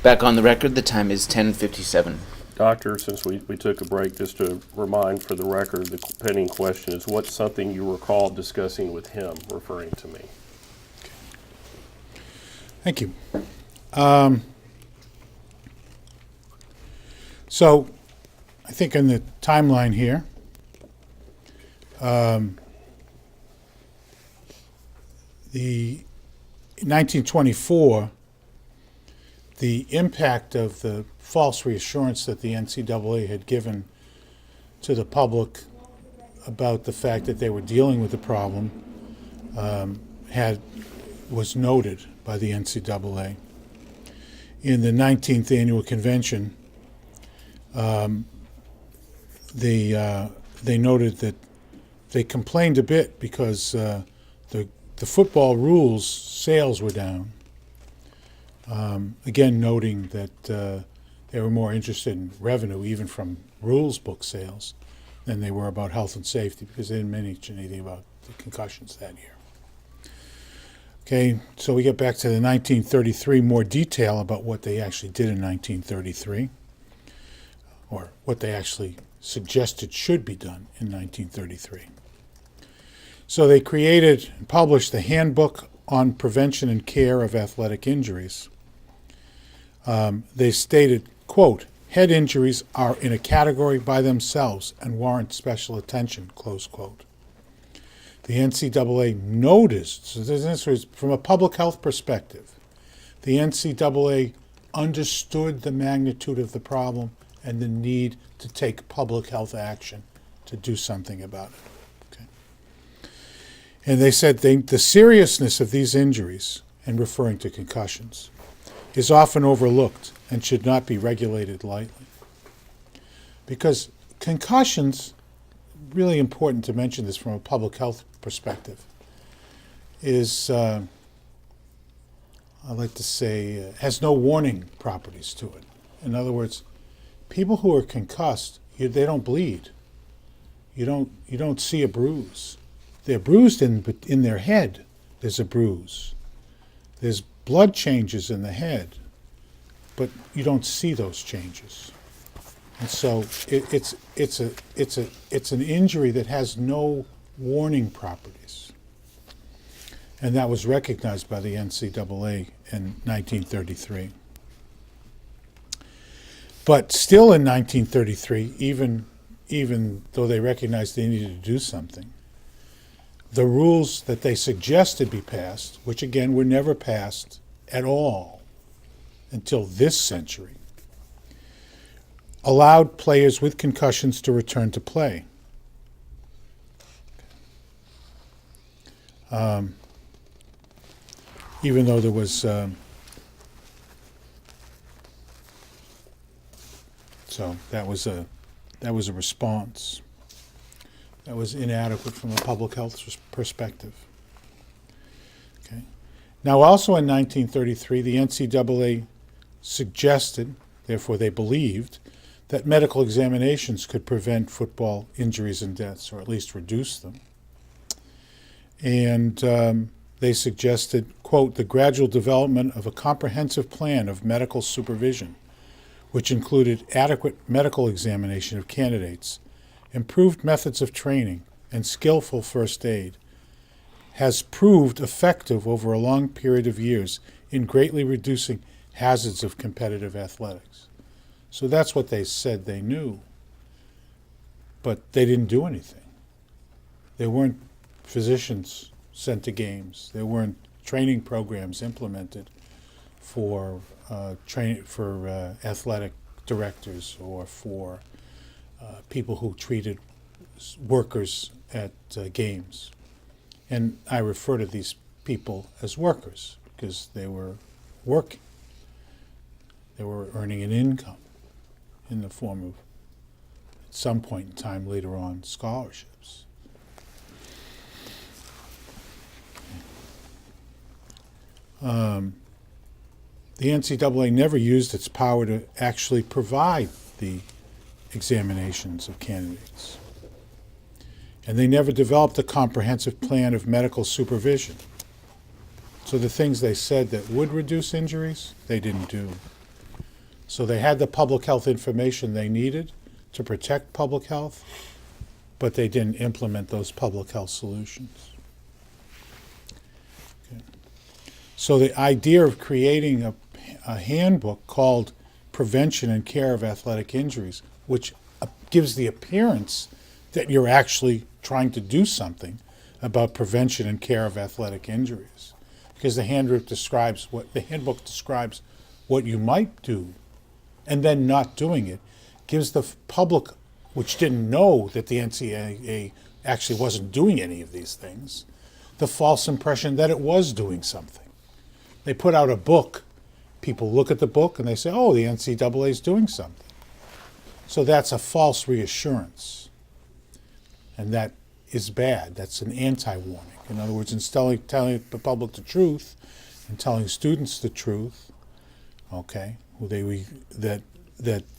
Back on the record, the time is 10:57. Doctor, since we took a break, just to remind for the record, the pending question is, what's something you recall discussing with him, referring to me? Thank you. So I think in the timeline here, the 1924, the impact of the false reassurance that the NCAA had given to the public about the fact that they were dealing with the problem was noted by the NCAA. In the 19th annual convention, they noted that they complained a bit because the football rules sales were down. Again, noting that they were more interested in revenue, even from rules book sales, than they were about health and safety, because they didn't mention anything about the concussions that year. Okay, so we get back to the 1933, more detail about what they actually did in 1933, or what they actually suggested should be done in 1933. So they created and published the Handbook on Prevention and Care of Athletic Injuries. They stated, quote, "Head injuries are in a category by themselves and warrant special attention," close quote. The NCAA noticed, so this was from a public health perspective, the NCAA understood the magnitude of the problem and the need to take public health action to do something about it. Okay. And they said the seriousness of these injuries, and referring to concussions, is often overlooked and should not be regulated lightly. Because concussions, really important to mention this from a public health perspective, is, I like to say, has no warning properties to it. In other words, people who are concussed, they don't bleed. You don't see a bruise. They're bruised in their head. There's a bruise. There's blood changes in the head, but you don't see those changes. And so it's an injury that has no warning properties. And that was recognized by the NCAA in 1933. But still in 1933, even though they recognized they needed to do something, the rules that they suggested be passed, which again were never passed at all until this century, allowed players with concussions to return to play. Even though there was so that was a response that was inadequate from a public health perspective. Okay. Now, also in 1933, the NCAA suggested, therefore they believed, that medical examinations could prevent football injuries and deaths, or at least reduce them. And they suggested, quote, "the gradual development of a comprehensive plan of medical supervision, which included adequate medical examination of candidates, improved methods of training, and skillful first aid, has proved effective over a long period of years in greatly reducing hazards of competitive athletics." So that's what they said they knew, but they didn't do anything. There weren't physicians sent to games. There weren't training programs implemented for athletic directors or for people who treated workers at games. And I refer to these people as workers because they were working. They were earning an income in the form of, at some point in time later on, scholarships. The NCAA never used its power to actually provide the examinations of candidates. And they never developed a comprehensive plan of medical supervision. So the things they said that would reduce injuries, they didn't do. So they had the public health information they needed to protect public health, but they didn't implement those public health solutions. Okay. So the idea of creating a handbook called Prevention and Care of Athletic Injuries, which gives the appearance that you're actually trying to do something about prevention and care of athletic injuries, because the handbook describes what you might do, and then not doing it gives the public, which didn't know that the NCAA actually wasn't doing any of these things, the false impression that it was doing something. They put out a book. People look at the book and they say, oh, the NCAA is doing something. So that's a false reassurance. And that is bad. That's an anti-warning. In other words, instead of telling the public the truth and telling students the truth, okay, that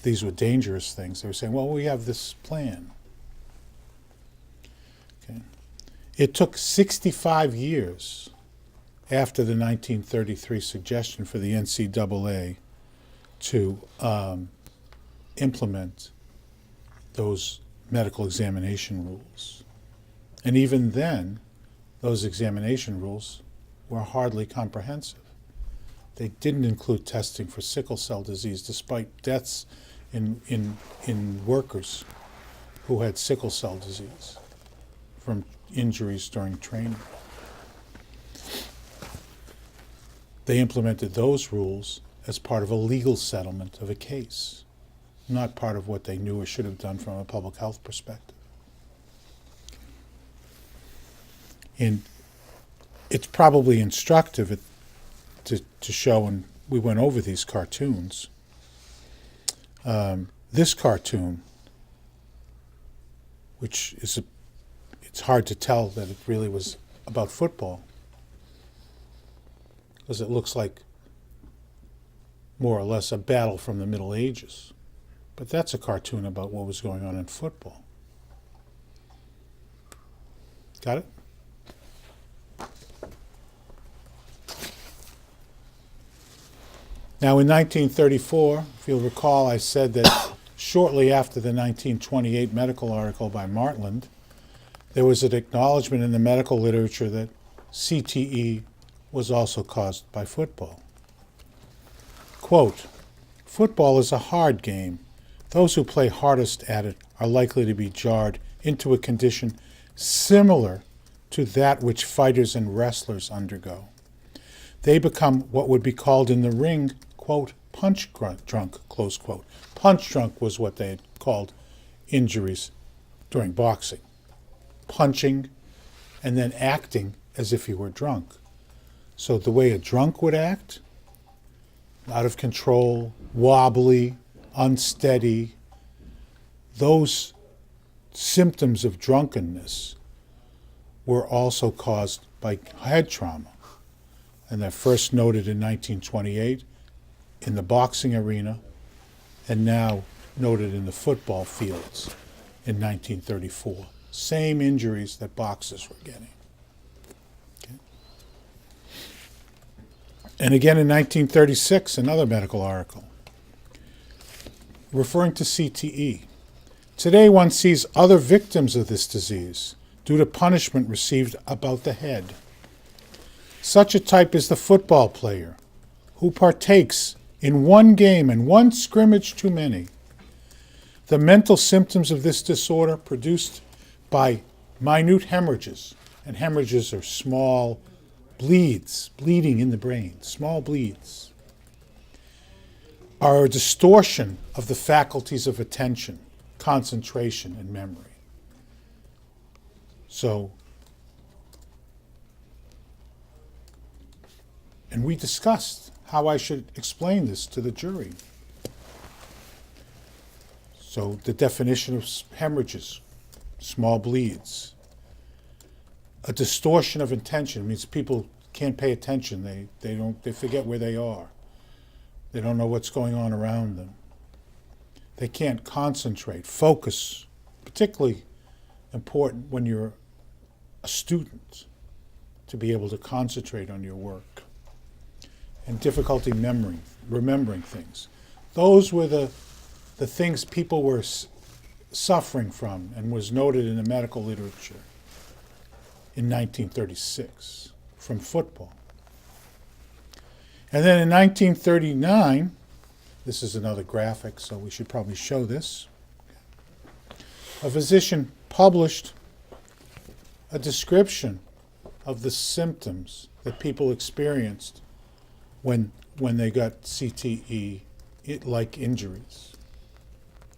these were dangerous things, they were saying, well, we have this plan. Okay. It took 65 years after the 1933 suggestion for the NCAA to implement those medical examination rules. And even then, those examination rules were hardly comprehensive. They didn't include testing for sickle cell disease, despite deaths in workers who had sickle cell disease from injuries during training. They implemented those rules as part of a legal settlement of a case, not part of what they knew or should have done from a public health perspective. And it's probably instructive to show, and we went over these cartoons. This cartoon, which is it's hard to tell that it really was about football, because it looks like more or less a battle from the Middle Ages. But that's a cartoon about what was going on in football. Got it? Now, in 1934, if you'll recall, I said that shortly after the 1928 medical article by Martland, there was an acknowledgement in the medical literature that CTE was also caused by football. Quote, "Football is a hard game. Those who play hardest at it are likely to be jarred into a condition similar to that which fighters and wrestlers undergo. They become what would be called in the ring, quote, punch drunk, close quote." Punch drunk was what they had called injuries during boxing. Punching and then acting as if you were drunk. So the way a drunk would act, out of control, wobbly, unsteady, those symptoms of drunkenness were also caused by head trauma. And they're first noted in 1928 in the boxing arena, and now noted in the football fields in 1934. Same injuries that boxers were getting. Okay. And again in 1936, another medical article referring to CTE. "Today one sees other victims of this disease due to punishment received about the head. Such a type is the football player who partakes in one game and one scrimmage too many. The mental symptoms of this disorder produced by minute hemorrhages, and hemorrhages are small bleeds, bleeding in the brain, small bleeds, are a distortion of the faculties of attention, concentration, and memory." So, and we discussed how I should explain this to the jury. So the definition of hemorrhages, small bleeds. A distortion of attention means people can't pay attention. They forget where they are. They don't know what's going on around them. They can't concentrate, focus, particularly important when you're a student, to be able to concentrate on your work. And difficulty remembering things. Those were the things people were suffering from and was noted in the medical literature in 1936 from football. And then in 1939, this is another graphic, so we should probably show this. A physician published a description of the symptoms that people experienced when they got CTE-like injuries.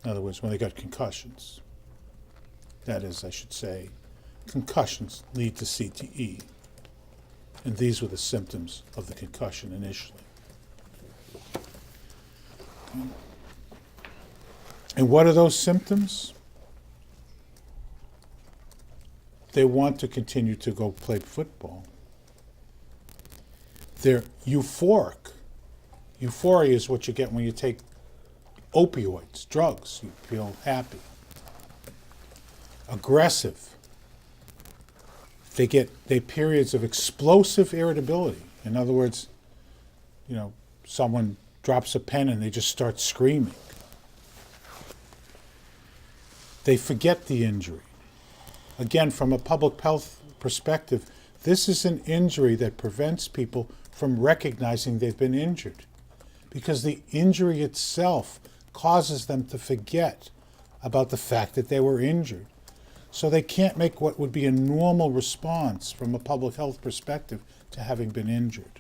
In other words, when they got concussions. That is, I should say, concussions lead to CTE. And these were the symptoms of the concussion initially. And what are those symptoms? They want to continue to go play football. They're euphoric. Euphoria is what you get when you take opioids, drugs. You feel happy. Aggressive. They periods of explosive irritability. In other words, someone drops a pen and they just start screaming. They forget the injury. Again, from a public health perspective, this is an injury that prevents people from recognizing they've been injured, because the injury itself causes them to forget about the fact that they were injured. So they can't make what would be a normal response from a public health perspective to having been injured.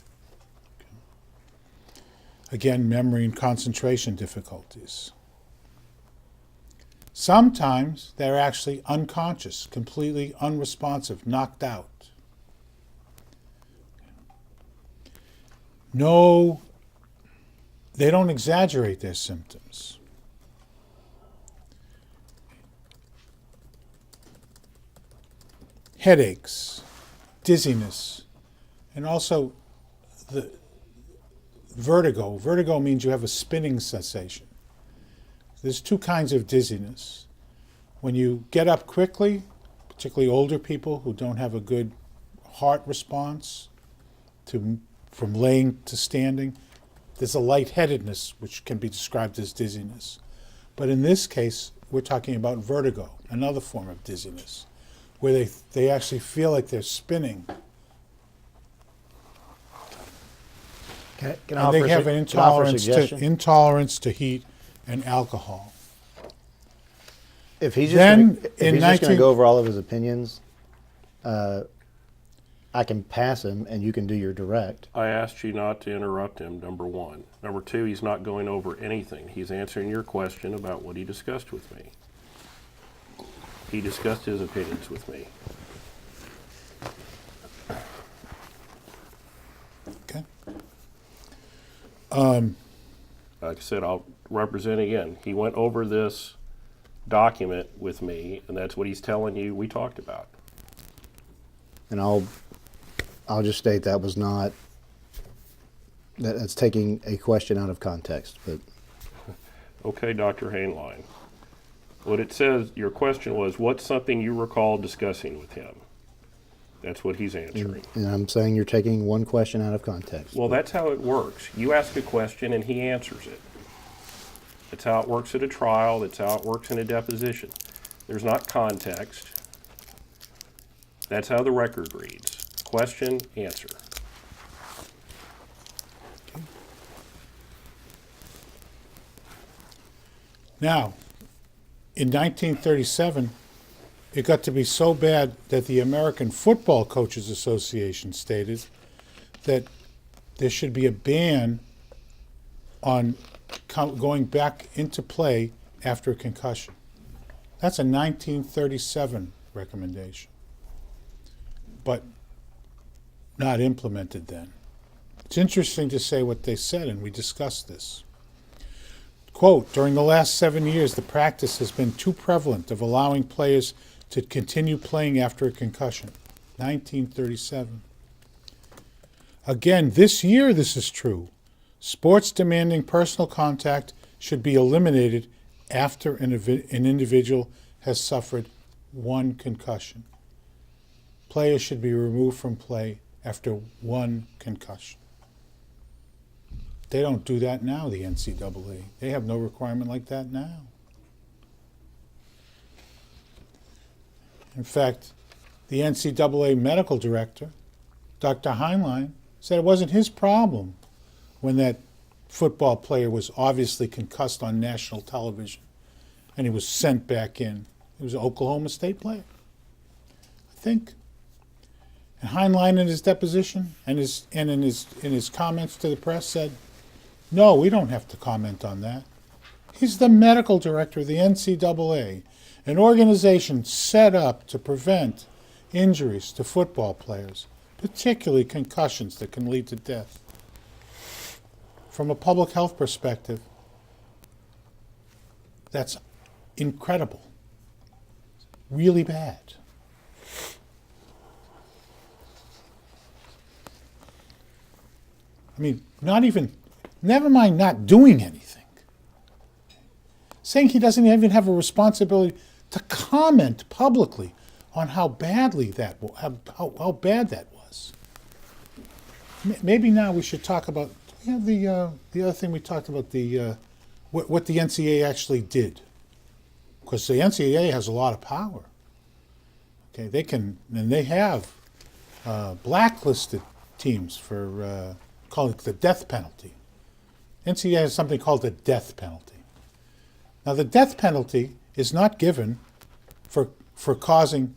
Again, memory and concentration difficulties. Sometimes they're actually unconscious, completely unresponsive, knocked out. No, they don't exaggerate their symptoms. Headaches, dizziness, and also the vertigo. Vertigo means you have a spinning sensation. There's two kinds of dizziness. When you get up quickly, particularly older people who don't have a good heart response from laying to standing, there's a lightheadedness which can be described as dizziness. But in this case, we're talking about vertigo, another form of dizziness, where they actually feel like they're spinning. Can I And offer they have an a suggestion? intolerance to heat and alcohol. If he's Then, just in going to 19 go over all of his opinions, I can pass him and you can do your direct. I asked you not to interrupt him, number one. Number two, he's not going over anything. He's answering your question about what he discussed with me. He discussed his opinions with me. Okay. Like I said, I'll represent again. He went over this document with me, and that's what he's telling you we talked about. And I'll just state that's taking a question out of context. But Okay, Dr. Hainline. What it says, your question was, what's something you recall discussing with him? That's what he's answering. and I'm saying you're taking one question out of context. Well, that's how it works. You ask a question and he answers it. That's how it works at a trial. That's how it works in a deposition. There's not context. That's how the record reads. Question, answer. Now, in 1937, it got to be so bad that the American Football Coaches Association stated that there should be a ban on going back into play after a concussion. That's a 1937 recommendation, but not implemented then. It's interesting to say what they said, and we discussed this. Quote, during the last 7 years, the practice has been too prevalent of allowing players to continue playing after a concussion. 1937. Again, this year this is true. Sports demanding personal contact should be eliminated after an individual has suffered one concussion. Players should be removed from play after one concussion. They don't do that now, the NCAA. They have no requirement like that now. In fact, the NCAA medical director, Dr. Heinlein, said it wasn't his problem when that football player was obviously concussed on national television and he was sent back in. He was an Oklahoma State player, I think. And Heinlein in his deposition and in his comments to the press said, no, we don't have to comment on that. He's the medical director of the NCAA, an organization set up to prevent injuries to football players, particularly concussions that can lead to death. From a public health perspective, that's incredible. Really bad. I mean, never mind not doing anything. Saying he doesn't even have a responsibility to comment publicly on how badly how bad that was. Maybe now we should talk about the other thing we talked about, what the NCAA actually did, because the NCAA has a lot of power. Okay, they have blacklisted teams for called it the death penalty. NCAA has something called the death penalty. Now, the death penalty is not given for causing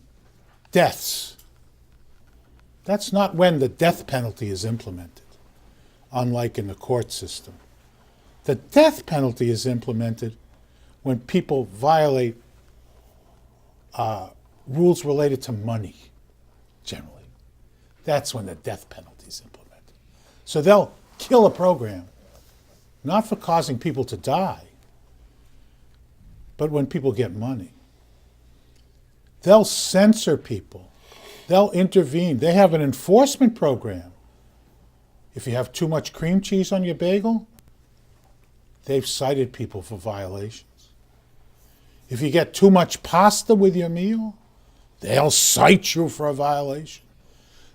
deaths. That's not when the death penalty is implemented, unlike in the court system. The death penalty is implemented when people violate rules related to money, generally. That's when the death penalty is implemented. So they'll kill a program, not for causing people to die, but when people get money. They'll censor people. They'll intervene. They have an enforcement program. If you have too much cream cheese on your bagel, they've cited people for violations. If you get too much pasta with your meal, they'll cite you for a violation.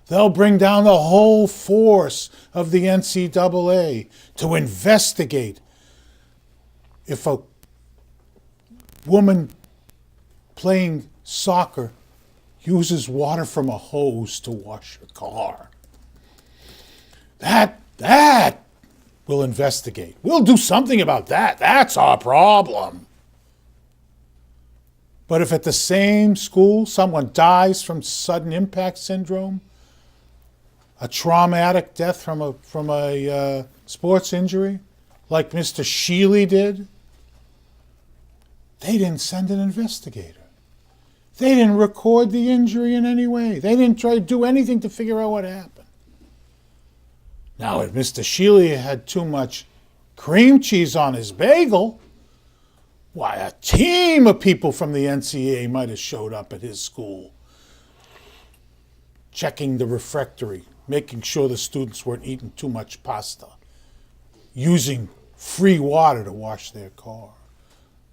They'll bring down the whole force of the NCAA to investigate if a woman playing soccer uses water from a hose to wash her car. That we'll investigate. We'll do something about that. That's our problem. But if at the same school someone dies from sudden impact syndrome, a traumatic death from a sports injury, like Mr. Shealy did, they didn't send an investigator. They didn't record the injury in any way. They didn't try to do anything to figure out what happened. Now, if Mr. Shealy had too much cream cheese on his bagel, why, a team of people from the NCAA might have showed up at his school, checking the refectory, making sure the students weren't eating too much pasta, using free water to wash their car.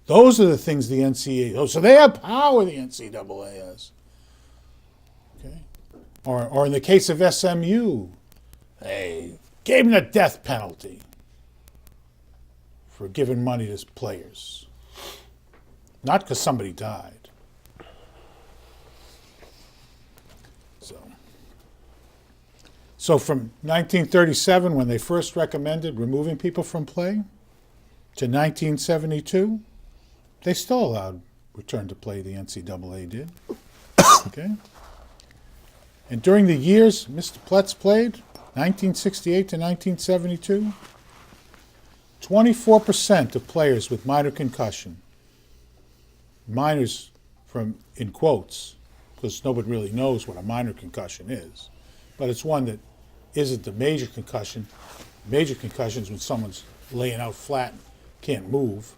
Those are the things the NCAA, so they have power, the NCAA has. Okay? Or in the case of SMU, they gave them the death penalty for giving money to players. Not because somebody died. So from 1937, when they first recommended removing people from play, to 1972, they still allowed return to play, the NCAA did. Okay? And during the years Mr. Pletz played, 1968 to 1972, 24% of players with minor concussion, minors from, in quotes, because nobody really knows what a minor concussion is, but it's one that isn't the major concussion. Major concussion is when someone's laying out flat, can't move,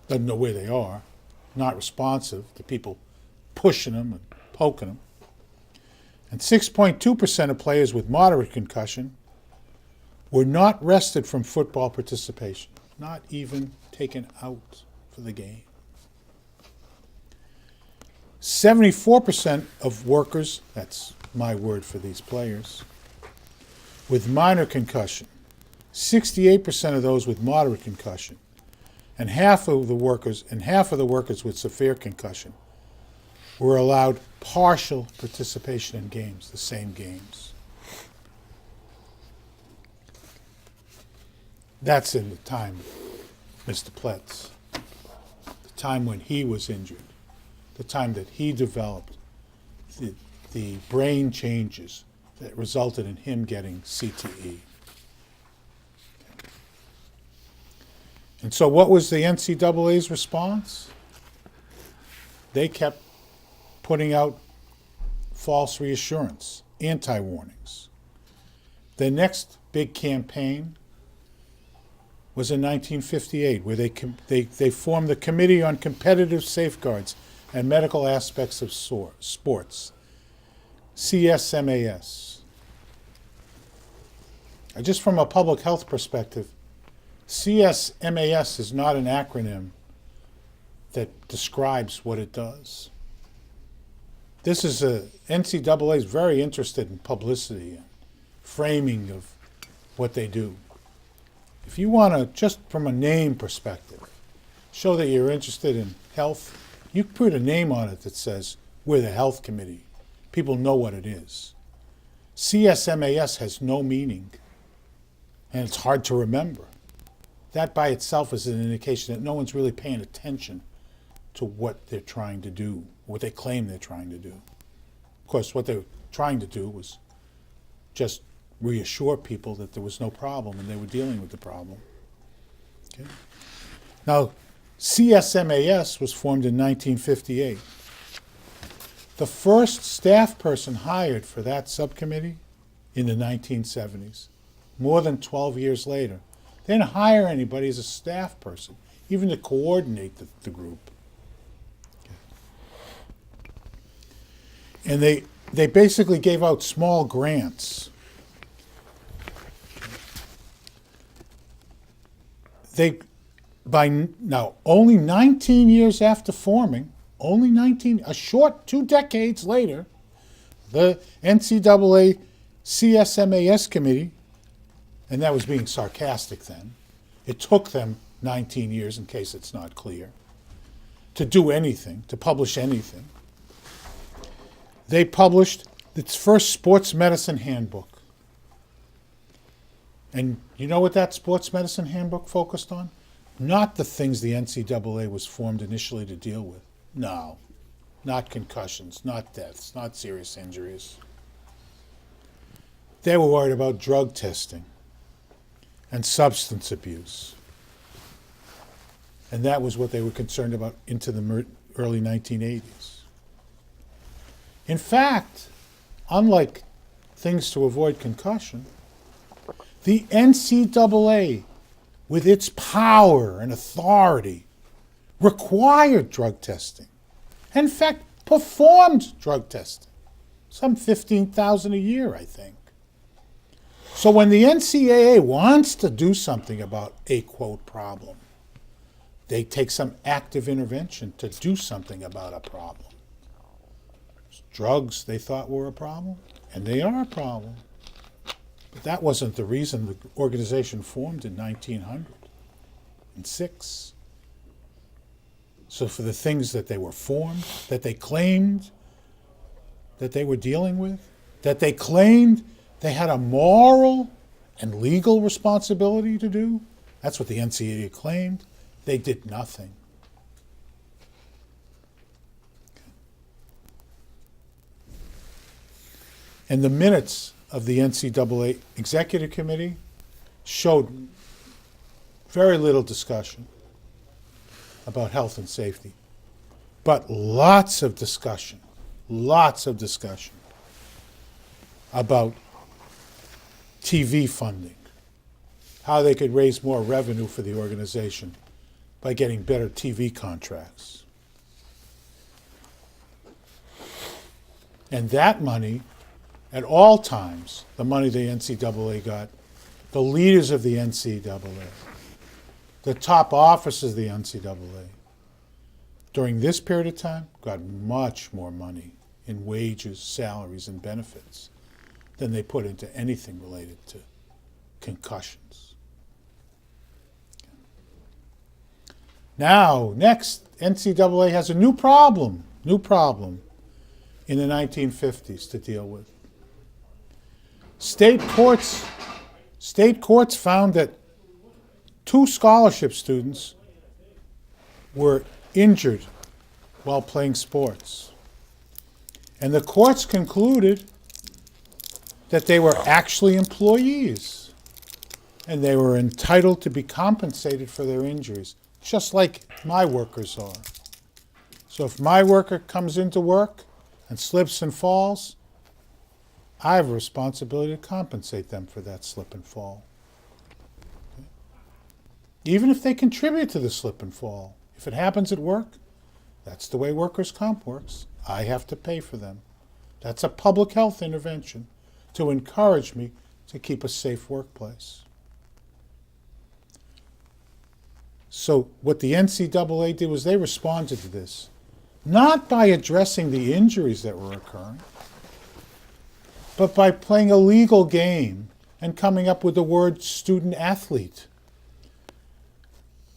doesn't know where they are, not responsive to people pushing them and poking them. And 6.2% of players with moderate concussion were not rested from football participation, not even taken out for the game. 74% of workers, that's my word for these players, with minor concussion, 68% of those with moderate concussion, and half of the workers with severe concussion were allowed partial participation in games, the same games. That's in the time, Mr. Pletz, the time when he was injured, the time that he developed the brain changes that resulted in him getting CTE. And so what was the NCAA's response? They kept putting out false reassurance, anti-warnings. The next big campaign was in 1958, where they formed the Committee on Competitive Safeguards and Medical Aspects of Sports, CSMAS. Just from a public health perspective, CSMAS is not an acronym that describes what it does. NCAA is very interested in publicity and framing of what they do. If you want to, just from a name perspective, show that you're interested in health, you put a name on it that says, we're the health committee. People know what it is. CSMAS has no meaning, and it's hard to remember. That by itself is an indication that no one's really paying attention to what they're trying to do, what they claim they're trying to do. Of course, what they were trying to do was just reassure people that there was no problem and they were dealing with the problem. Okay. Now, CSMAS was formed in 1958. The first staff person hired for that subcommittee in the 1970s, more than 12 years later. They didn't hire anybody as a staff person, even to coordinate the group. And they basically gave out small grants. Only 19 years after forming, a short 2 decades later, the NCAA CSMAS committee, and that was being sarcastic then, it took them 19 years, in case it's not clear, to do anything, to publish anything. They published its first sports medicine handbook. And you know what that sports medicine handbook focused on? Not the things the NCAA was formed initially to deal with. No, not concussions, not deaths, not serious injuries. They were worried about drug testing and substance abuse. And that was what they were concerned about into the early 1980s. In fact, unlike things to avoid concussion, the NCAA, with its power and authority, required drug testing. In fact, performed drug testing. Some 15,000 a year, I think. So when the NCAA wants to do something about a, quote, problem, they take some active intervention to do something about a problem. Drugs they thought were a problem, and they are a problem. But that wasn't the reason the organization formed in 1906. So for the things that they were formed, that they claimed that they were dealing with, that they claimed they had a moral and legal responsibility to do, that's what the NCAA claimed, they did nothing. And the minutes of the NCAA Executive Committee showed very little discussion about health and safety, but lots of discussion about TV funding, how they could raise more revenue for the organization by getting better TV contracts. And that money, at all times, the money the NCAA got, the leaders of the NCAA, the top officers of the NCAA, during this period of time, got much more money in wages, salaries, and benefits than they put into anything related to concussions. Now, next, NCAA has a new problem in the 1950s to deal with. State courts found that 2 scholarship students were injured while playing sports. And the courts concluded that they were actually employees and they were entitled to be compensated for their injuries, just like my workers are. So if my worker comes into work and slips and falls, I have a responsibility to compensate them for that slip and fall. Okay? Even if they contribute to the slip and fall. If it happens at work, that's the way workers' comp works. I have to pay for them. That's a public health intervention to encourage me to keep a safe workplace. So what the NCAA did was they responded to this, not by addressing the injuries that were occurring, but by playing a legal game and coming up with the word student athlete,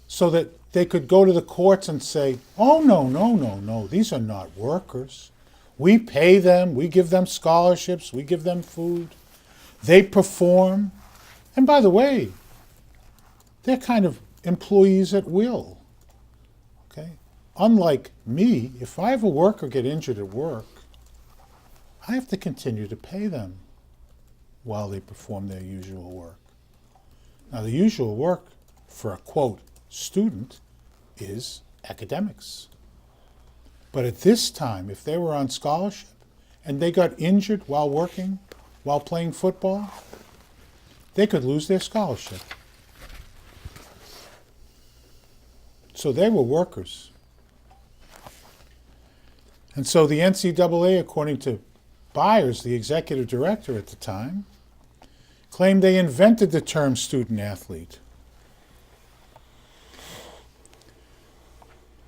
so that they could go to the courts and say, oh, no, these are not workers. We pay them, we give them scholarships, we give them food. They perform. And by the way, they're kind of employees at will. Okay? Unlike me, if I have a worker get injured at work, I have to continue to pay them while they perform their usual work. Now, the usual work for a, quote, student is academics. But at this time, if they were on scholarship and they got injured while working, while playing football, they could lose their scholarship. So they were workers. And so the NCAA, according to Byers, the executive director at the time, claimed they invented the term student athlete.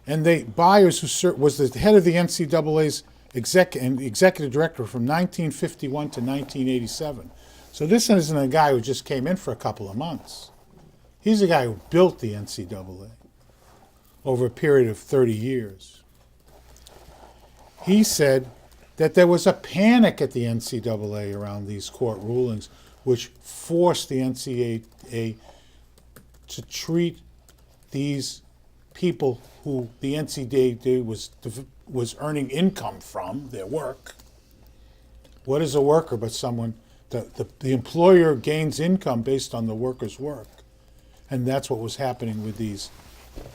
And Byers, who was the head of the NCAA's executive director from 1951 to 1987. So this isn't a guy who just came in for a couple of months. He's the guy who built the NCAA over a period of 30 years. He said that there was a panic at the NCAA around these court rulings, which forced the NCAA to treat these people who the NCAA was earning income from their work. What is a worker but someone, the employer gains income based on the worker's work. And that's what was happening with these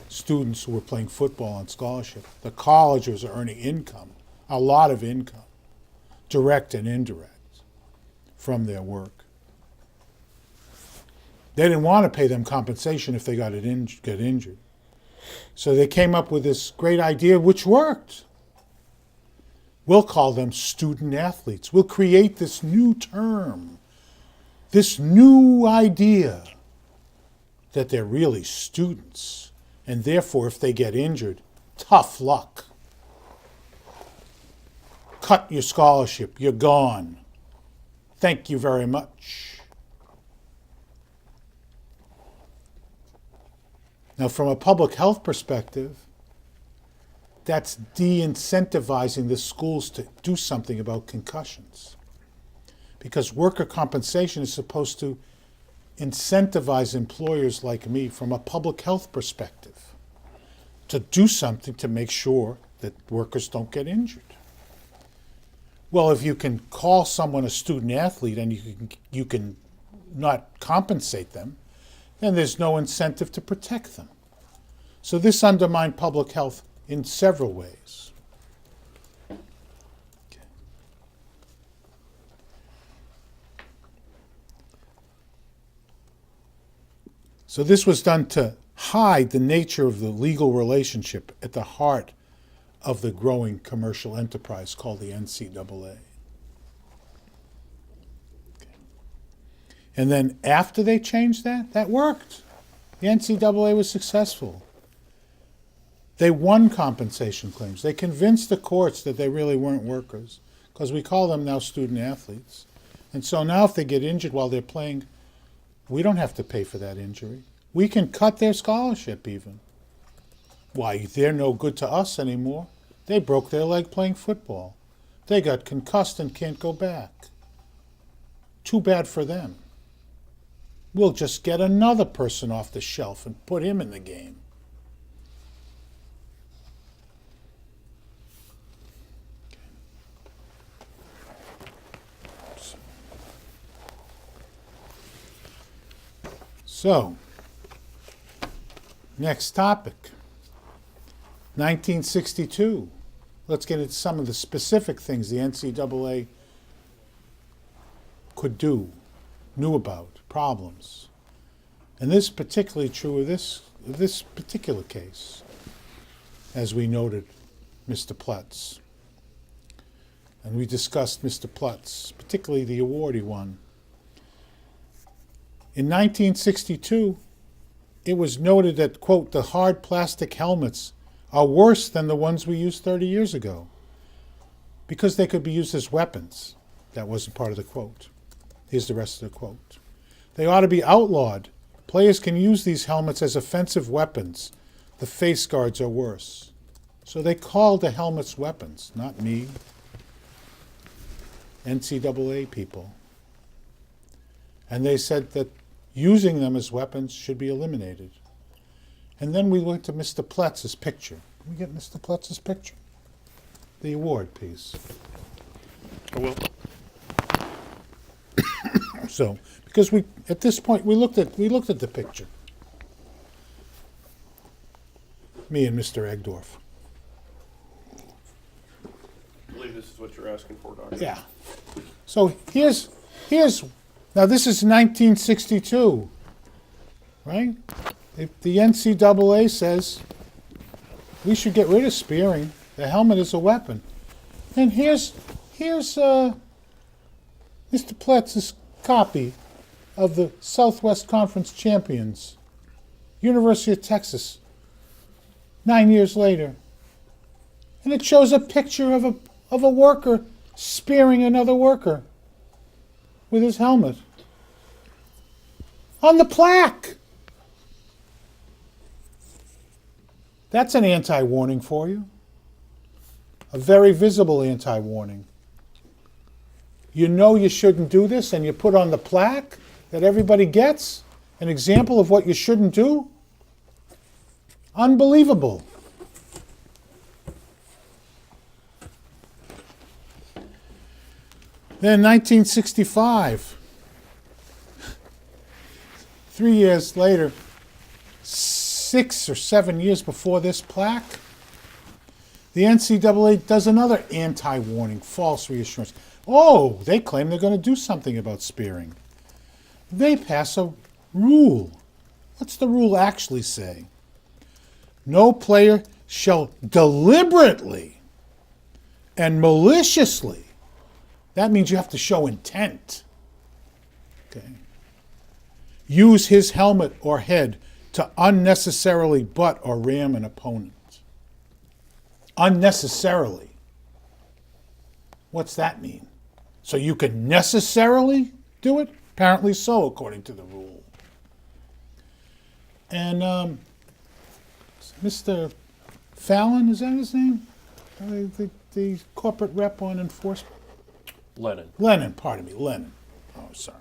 students who were playing football on scholarship. The colleges are earning income, a lot of income, direct and indirect, from their work. They didn't want to pay them compensation if they got injured. So they came up with this great idea, which worked. We'll call them student athletes. We'll create this new term, this new idea that they're really students. And therefore, if they get injured, tough luck. Cut your scholarship. You're gone. Thank you very much. Now, from a public health perspective, that's de-incentivizing the schools to do something about concussions. Because worker compensation is supposed to incentivize employers like me from a public health perspective to do something to make sure that workers don't get injured. Well, if you can call someone a student athlete and you can not compensate them, then there's no incentive to protect them. So this undermined public health in several ways. Okay. So this was done to hide the nature of the legal relationship at the heart of the growing commercial enterprise called the NCAA. And then after they changed that worked. The NCAA was successful. They won compensation claims. They convinced the courts that they really weren't workers, because we call them now student athletes. And so now if they get injured while they're playing, we don't have to pay for that injury. We can cut their scholarship even. Why, they're no good to us anymore. They broke their leg playing football. They got concussed and can't go back. Too bad for them. We'll just get another person off the shelf and put him in the game. So, next topic. 1962. Let's get into some of the specific things the NCAA could do, knew about, problems. And this is particularly true of this particular case, as we noted Mr. Plutz. And we discussed Mr. Plutz, particularly the award he won. In 1962, it was noted that, quote, the hard plastic helmets are worse than the ones we used 30 years ago because they could be used as weapons. That wasn't part of the quote. Here's the rest of the quote. They ought to be outlawed. Players can use these helmets as offensive weapons. The face guards are worse. So they called the helmets weapons, not me. NCAA people. And they said that using them as weapons should be eliminated. And then we went to Mr. Plutz's picture. Can we get Mr. Plutz's picture? The award piece. I will. So, because we at this point we looked at the picture. Me and Mr. Egdorf. I believe this is what you're asking for, Doctor. Yeah. So here's now this is 1962, right? The NCAA says we should get rid of spearing. The helmet is a weapon. And here's Mr. Plutz's copy of the Southwest Conference champions, University of Texas, 9 years later. And it shows a picture of a worker spearing another worker with his helmet on the plaque. That's an anti-warning for you. A very visible anti-warning. You know you shouldn't do this, and you put on the plaque that everybody gets an example of what you shouldn't do? Unbelievable. Then 1965, 3 years later, 6 or 7 years before this plaque, the NCAA does another anti-warning, false reassurance. Oh, they claim they're going to do something about spearing. They pass a rule. What's the rule actually say? No player shall deliberately and maliciously, that means you have to show intent, okay, use his helmet or head to unnecessarily butt or ram an opponent. Unnecessarily. What's that mean? So you can necessarily do it? Apparently so, according to the rule. And Mr. Fallon, is that his name? The corporate rep on enforcement? Lennon, pardon me, Lennon. Oh, sorry.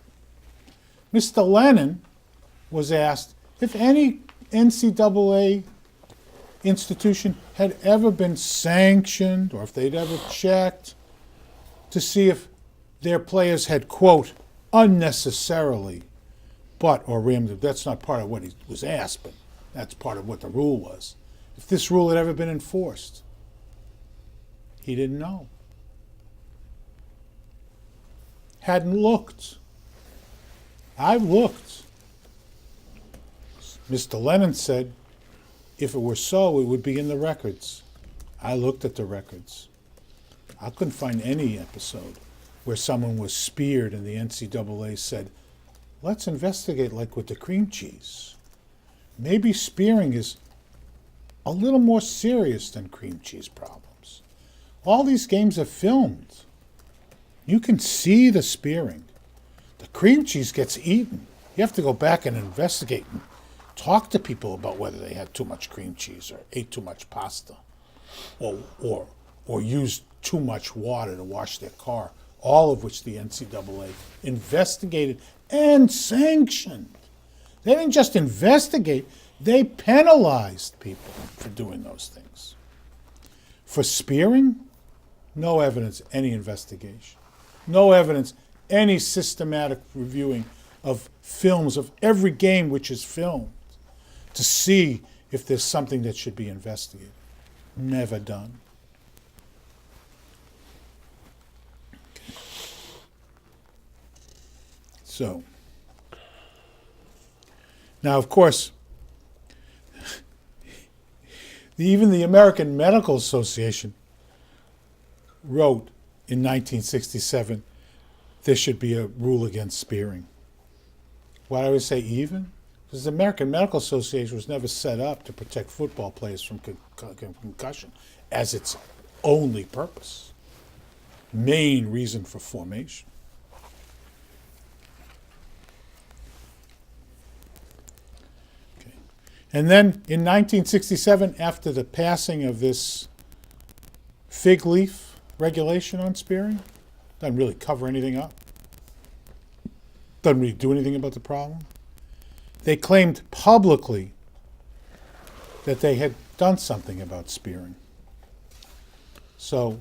Mr. Lennon was asked if any NCAA institution had ever been sanctioned or if they'd ever checked to see if their players had, quote, unnecessarily butt or rammed them. That's not part of what he was asked, but that's part of what the rule was. If this rule had ever been enforced, he didn't know. Hadn't looked. I've looked. Mr. Lennon said, if it were so, it would be in the records. I looked at the records. I couldn't find any episode where someone was speared and the NCAA said, let's investigate like with the cream cheese. Maybe spearing is a little more serious than cream cheese problems. All these games are filmed. You can see the spearing. The cream cheese gets eaten. You have to go back and investigate and talk to people about whether they had too much cream cheese or ate too much pasta or used too much water to wash their car, all of which the NCAA investigated and sanctioned. They didn't just investigate, they penalized people for doing those things. For spearing, no evidence, any investigation. No evidence, any systematic reviewing of films of every game which is filmed to see if there's something that should be investigated. Never done. So, now of course, even the American Medical Association wrote in 1967 there should be a rule against spearing. Why do I say even? Because the American Medical Association was never set up to protect football players from concussion as its only purpose, main reason for formation. Okay. And then in 1967, after the passing of this fig leaf regulation on spearing, doesn't really cover anything up, doesn't really do anything about the problem. They claimed publicly that they had done something about spearing. So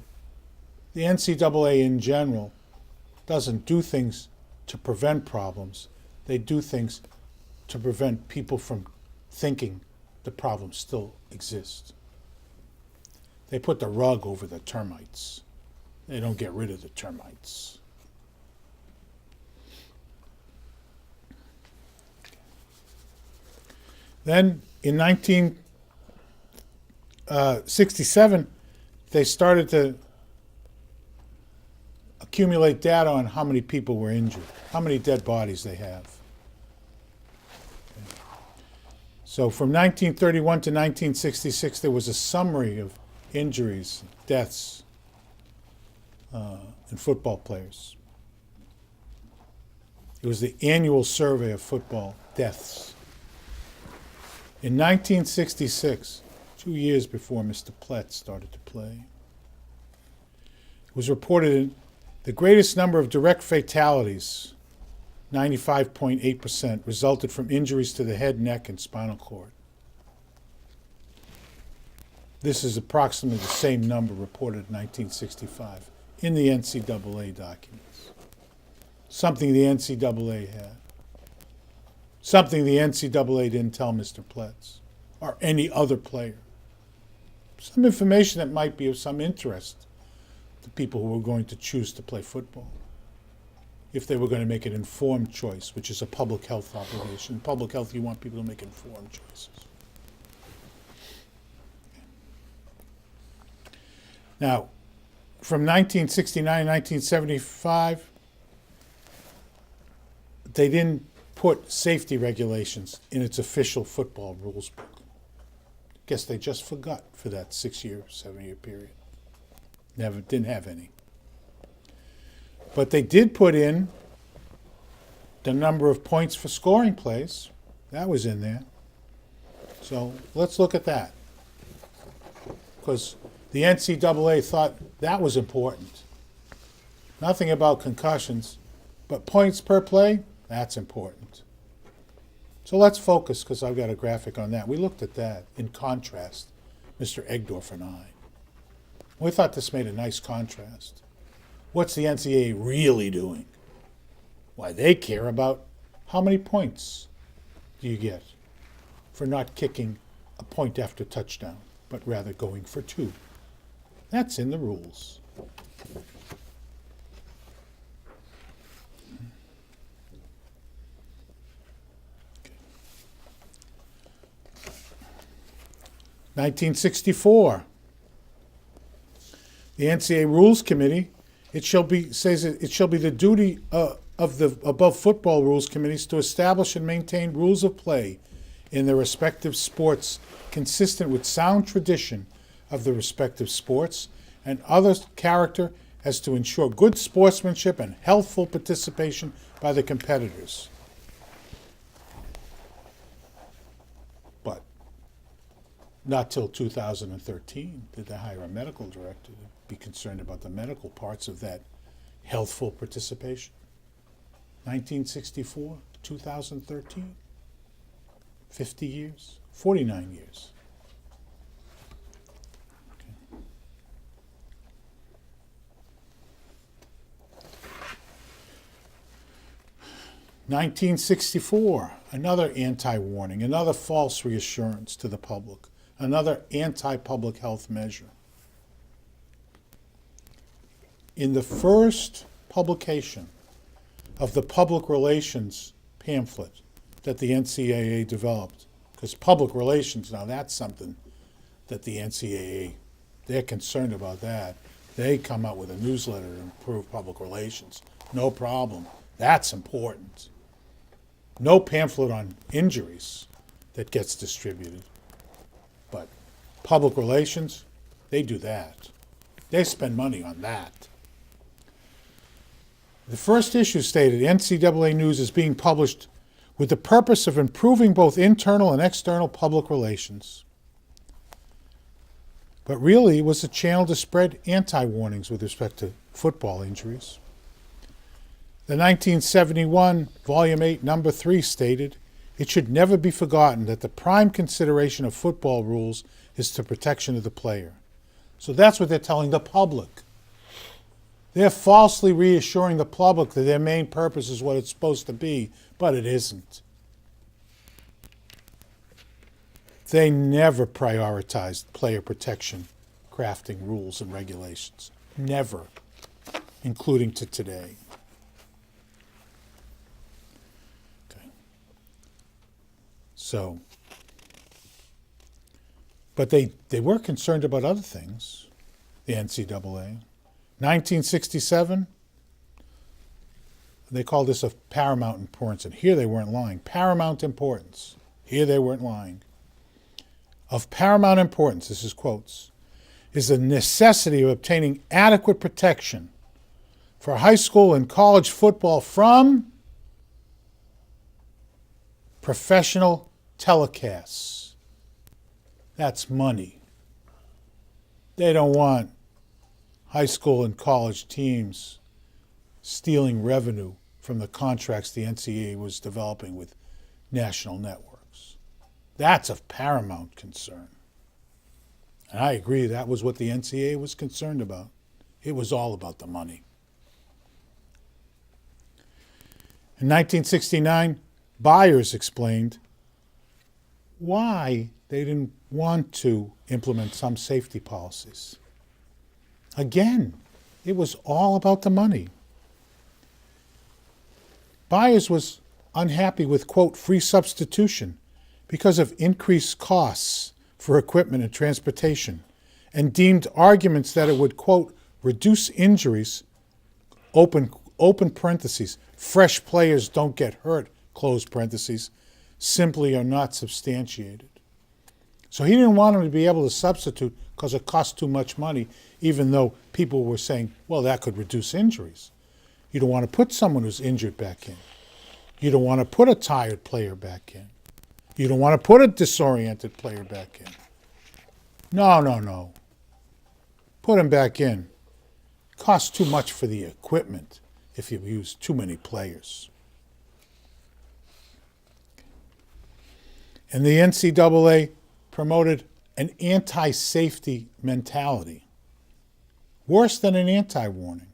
the NCAA in general doesn't do things to prevent problems. They do things to prevent people from thinking the problem still exists. They put the rug over the termites. They don't get rid of the termites. Then in 1967, they started to accumulate data on how many people were injured, how many dead bodies they have. Okay. So from 1931 to 1966, there was a summary of injuries, deaths in football players. It was the annual survey of football deaths. In 1966, 2 years before Mr. Plett started to play, it was reported the greatest number of direct fatalities, 95.8%, resulted from injuries to the head, neck, and spinal cord. This is approximately the same number reported in 1965 in the NCAA documents. Something the NCAA had. Something the NCAA didn't tell Mr. Pletz or any other player. Some information that might be of some interest to people who were going to choose to play football, if they were going to make an informed choice, which is a public health obligation. In public health, you want people to make informed choices. Now, from 1969 to 1975, they didn't put safety regulations in its official football rules book. Guess they just forgot for that 7-year period. Didn't have any. But they did put in the number of points for scoring plays. That was in there. So let's look at that. Because the NCAA thought that was important. Nothing about concussions, but points per play, that's important. So let's focus, because I've got a graphic on that. We looked at that in contrast, Mr. Egdorf and I. We thought this made a nice contrast. What's the NCAA really doing? Why, they care about how many points do you get for not kicking a point after touchdown, but rather going for 2. That's in the rules. 1964, the NCAA Rules Committee, says it shall be the duty of the above football rules committees to establish and maintain rules of play in their respective sports consistent with sound tradition of the respective sports and other character as to ensure good sportsmanship and healthful participation by the competitors. Not till 2013 did they hire a medical director to be concerned about the medical parts of that healthful participation. 1964, 2013, 50 years, 49 years. Okay. 1964, another anti-warning, another false reassurance to the public, another anti-public health measure. In the first publication of the public relations pamphlet that the NCAA developed, because public relations, now that's something that the NCAA, they're concerned about that. They come out with a newsletter to improve public relations. No problem. That's important. No pamphlet on injuries that gets distributed. But public relations, they do that. They spend money on that. The first issue stated NCAA news is being published with the purpose of improving both internal and external public relations. But really, it was a channel to spread anti-warnings with respect to football injuries. The 1971 Volume 8, Number 3 stated, "It should never be forgotten that the prime consideration of football rules is the protection of the player." So that's what they're telling the public. They're falsely reassuring the public that their main purpose is what it's supposed to be, but it isn't. They never prioritized player protection, crafting rules and regulations. Never, including to today. Okay. So, but they were concerned about other things, the NCAA. 1967, they call this of paramount importance, and here they weren't lying. Paramount importance. Here they weren't lying. Of paramount importance, this is quotes, is the necessity of obtaining adequate protection for high school and college football from professional telecasts. That's money. They don't want high school and college teams stealing revenue from the contracts the NCAA was developing with national networks. That's of paramount concern. And I agree, that was what the NCAA was concerned about. It was all about the money. In 1969, Byers explained why they didn't want to implement some safety policies. Again, it was all about the money. Byers was unhappy with, quote, free substitution because of increased costs for equipment and transportation, and deemed arguments that it would, quote, reduce injuries, open parentheses, fresh players don't get hurt, close parentheses, simply are not substantiated. So he didn't want them to be able to substitute because it cost too much money, even though people were saying, well, that could reduce injuries. You don't want to put someone who's injured back in. You don't want to put a tired player back in. You don't want to put a disoriented player back in. No. Put him back in. Costs too much for the equipment if you use too many players. And the NCAA promoted an anti-safety mentality, worse than an anti-warning.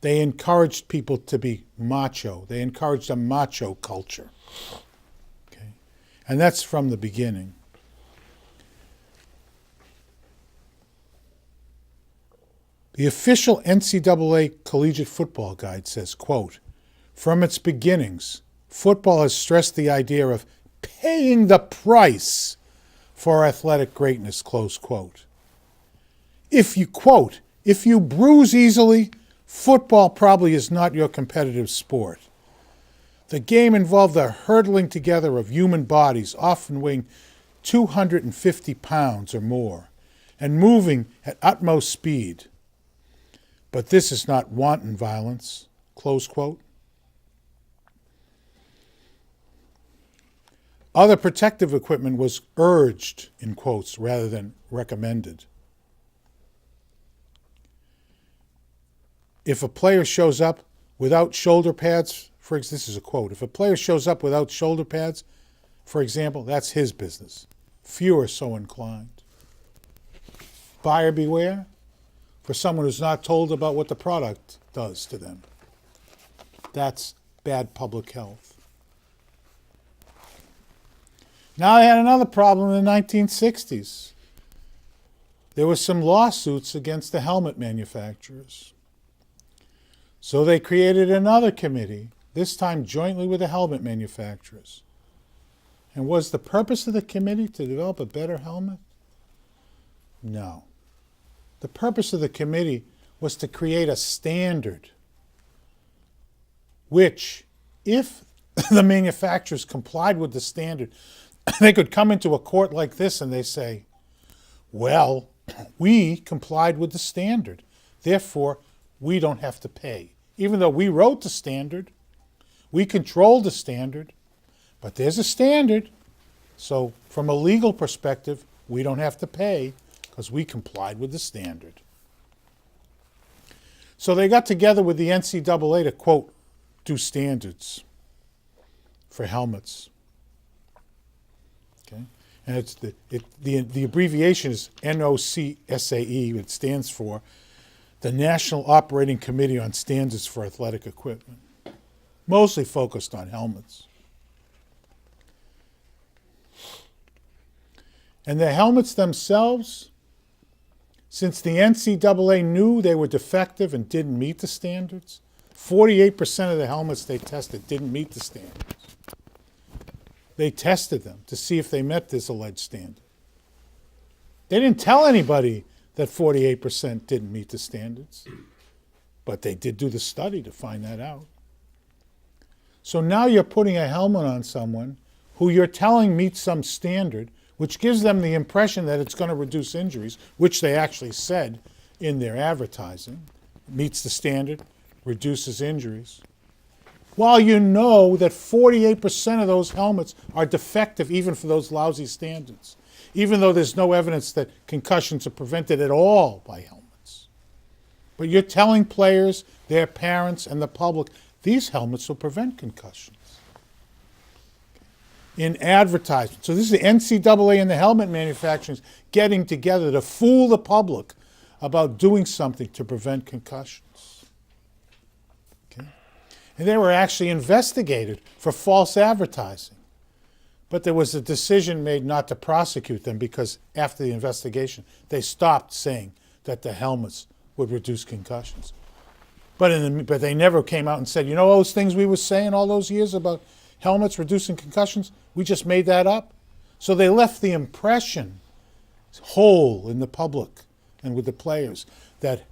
They encouraged people to be macho. They encouraged a macho culture. Okay? And that's from the beginning. The official NCAA Collegiate Football Guide says, quote, from its beginnings, football has stressed the idea of paying the price for athletic greatness, close quote. If you bruise easily, football probably is not your competitive sport. The game involved the hurtling together of human bodies, often weighing 250 pounds or more, and moving at utmost speed. But this is not wanton violence, close quote. Other protective equipment was urged, in quotes, rather than recommended. If a player shows up without shoulder pads, this is a quote, if a player shows up without shoulder pads, for example, that's his business. Few are so inclined. Buyer beware for someone who's not told about what the product does to them. That's bad public health. Now they had another problem in the 1960s. There were some lawsuits against the helmet manufacturers. So they created another committee, this time jointly with the helmet manufacturers. And was the purpose of the committee to develop a better helmet? No. The purpose of the committee was to create a standard which, if the manufacturers complied with the standard, they could come into a court like this and they say, well, we complied with the standard, therefore we don't have to pay. Even though we wrote the standard, we controlled the standard, but there's a standard, so from a legal perspective, we don't have to pay because we complied with the standard. So they got together with the NCAA to, quote, do standards for helmets. Okay, and it's the abbreviation is NOCSAE. It stands for the National Operating Committee on Standards for Athletic Equipment, mostly focused on helmets. And the helmets themselves, since the NCAA knew they were defective and didn't meet the standards, 48% of the helmets they tested didn't meet the standards. They tested them to see if they met this alleged standard. They didn't tell anybody that 48% didn't meet the standards, but they did do the study to find that out. So now you're putting a helmet on someone who you're telling meets some standard, which gives them the impression that it's going to reduce injuries, which they actually said in their advertising. Meets the standard, reduces injuries. While you know that 48% of those helmets are defective even for those lousy standards, even though there's no evidence that concussions are prevented at all by helmets. But you're telling players, their parents, and the public, these helmets will prevent concussions. In advertisement. So this is the NCAA and the helmet manufacturers getting together to fool the public about doing something to prevent concussions. Okay? And they were actually investigated for false advertising. But there was a decision made not to prosecute them because after the investigation, they stopped saying that the helmets would reduce concussions. But they never came out and said, you know those things we were saying all those years about helmets reducing concussions? We just made that up. So they left the impression whole in the public and with the players that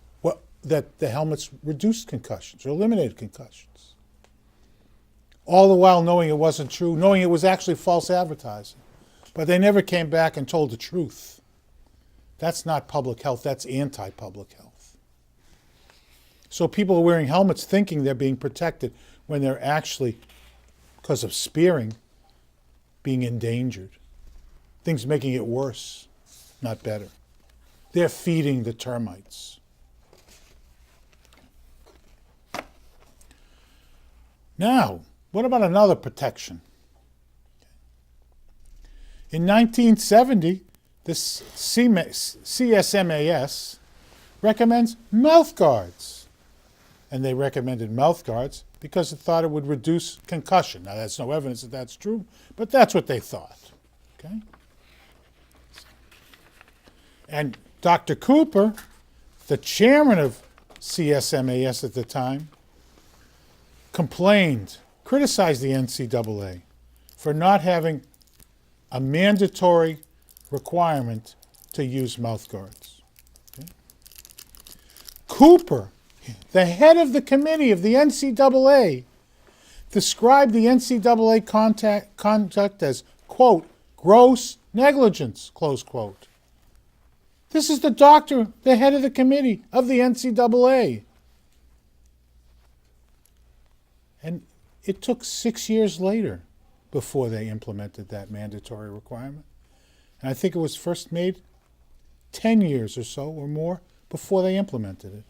the helmets reduced concussions or eliminated concussions. All the while knowing it wasn't true, knowing it was actually false advertising. But they never came back and told the truth. That's not public health, that's anti-public health. So people are wearing helmets thinking they're being protected when they're actually, because of spearing, being endangered. Things making it worse, not better. They're feeding the termites. Now, what about another protection? In 1970, the CSMAS recommends mouth guards. And they recommended mouth guards because it thought it would reduce concussion. Now, there's no evidence that that's true, but that's what they thought. Okay? And Dr. Cooper, the chairman of CSMAS at the time, criticized the NCAA for not having a mandatory requirement to use mouth guards. Okay? Cooper, the head of the committee of the NCAA, described the NCAA conduct as, quote, gross negligence, close quote. This is the doctor, the head of the committee of the NCAA. And it took 6 years later before they implemented that mandatory requirement. And I think it was first made 10 years or so or more before they implemented it.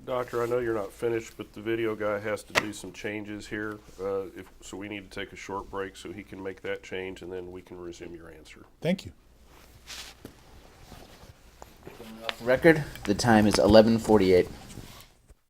Doctor, I know you're not finished, but the video guy has to do some changes here. So we need to take a short break so he can make that change, and then we can resume your answer. Thank you. Record, the time is 11:48.